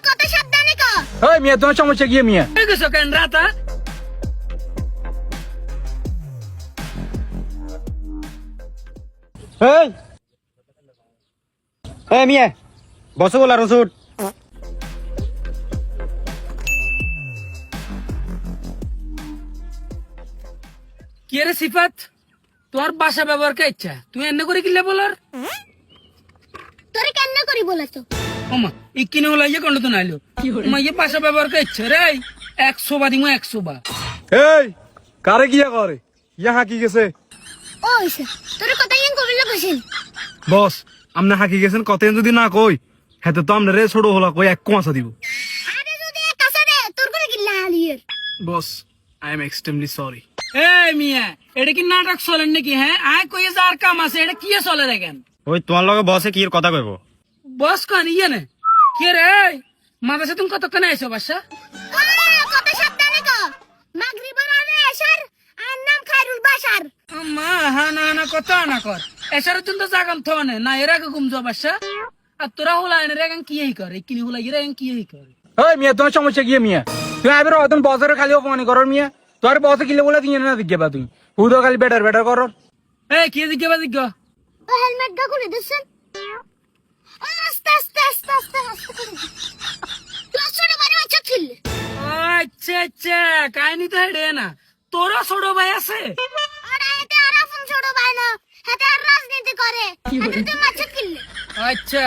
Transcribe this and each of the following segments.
কত সাবধানে কর। এই মিয়া তোমার সমস্যা কি মিয়া? গেছো কেন রাতা? এই এই মিয়া বসো বলা রসুট কি রে সিফাত, তোর বাসা ব্যবহার কে ইচ্ছা তুই এনে করে কিলে বলার? তোরে কেন করি বলেছ? ওমা ইকিনে হলো ইয়ে কন্ড তো নাইলো ওমা ইয়ে বাসা ব্যবহার কে ইচ্ছা রে 100 বা দিমু 100 বা। এই কারে গিয়া করে ইয়া হাকি গেছে ও ইসা তোরে কথা কেন কইলে বসেন? বস আমনে হাকি গেছেন কতদিন যদি না কই হেতে তো আমনে রে ছোট হলা কই এক কোয়াসা দিব। আরে যদি এক কাছে রে তোর করে কিল্লা হালিয়ের। Boss I am extremely sorry. এই মিয়া এটা কি নাটক চলেন নাকি? হ্যাঁ আয় কই যার কাম আছে এটা কি চলে দেখেন? ওই তোমার লগে বসে কি এর কথা কইব? বস কান ইয়ে নে কি রে মাদাসে তুমি কতক্ষণ আইছো বাসা? কত সাবধানে কর। মাগরিবের আগে এসার আর নাম খায়রুল বাশার। মা হানা হানা কত না কর এসারে তুমি তো জাগান থনে না এর আগে ঘুম যাও বাসা। আর তোরা হলা এনে রেগান কি এই করে কিনি হলা ইরে কি এই করে? এই মিয়া তোমার সমস্যা কি মিয়া? তুই আবার অতন বছরে খালি অপমান করর মিয়া। তোর বসে কিলে বলে দিয়ে না দিকে বা তুই হুদো খালি বেটার বেটার করর। এই কি দিকে বা দিকে ও হেলমেট গা করে দিছেন। আস্তে আস্তে আস্তে আস্তে আস্তে করে। তুই ছোট বারে আচ্ছা ছিল। আচ্ছা আচ্ছা কাহিনী তো হেডে না তোরও ছোট ভাই আছে? আরে এতে আর আপন ছোট ভাই না এতে আর রাজনীতি করে। এতে তুই মাছ কিনলে। আচ্ছা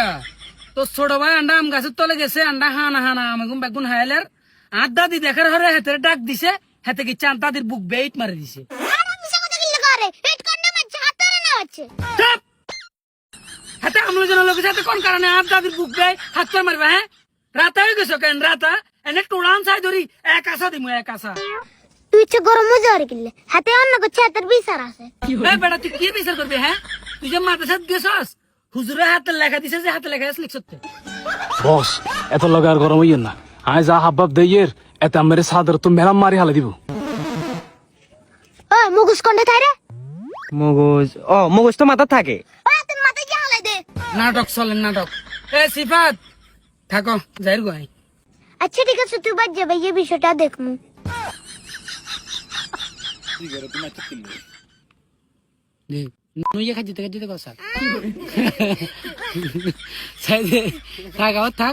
তো ছোট ভাই আন্ডা আম গাছের তলে গেছে আন্ডা হানা হানা আমাগুন বেগুন হাইলার আর দাদি দেখার হরে হাতে ডাক দিছে হাতে কি চান দাদির বুক বেইট মারি দিছে। আর মিছা কথা কিনলে করে। পেট কান্না মাছ হাতে না হচ্ছে। চুপ! হাতে আমলো জন লোকের সাথে কোন কারণে আর দাদির বুক বেই হাত করে মারবা? হ্যাঁ রাতা হয়ে গেছো কেন রাতা? এনে টোড়ান চাই ধরি এক আসা দিমু এক আসা। তুই ইচ্ছে গরম মজা আর কিনলে হাতে অন্য কিছু হাতের বিচার আছে। এই বেটা তুই কি বিচার করবি? হ্যাঁ তুই যে মাদ্রাসাত গেছস হুজুরের হাতে লেখা দিছে যে হাতে লেখা আছে লিখছতে। বস এত লগা আর গরম হইয়েন না। আয় যা হাববাব দেইয়ের এতে আমার সাদর তো মেরাম মারি হালে দিব। ও মুগুস কোনটা থাকে? মগজ তো মাথা থাকে। ও তোর মাথায় কি হালাই দে। নাটক চলেন নাটক। এ সিফাত থাকো যাইর গাই। আচ্ছা ঠিক আছে তুই বাদ যাবে এই বিষয়টা দেখমু। নুইয়ে খাইতে খাইতে কথা। সাইদে থাক আবার থাক।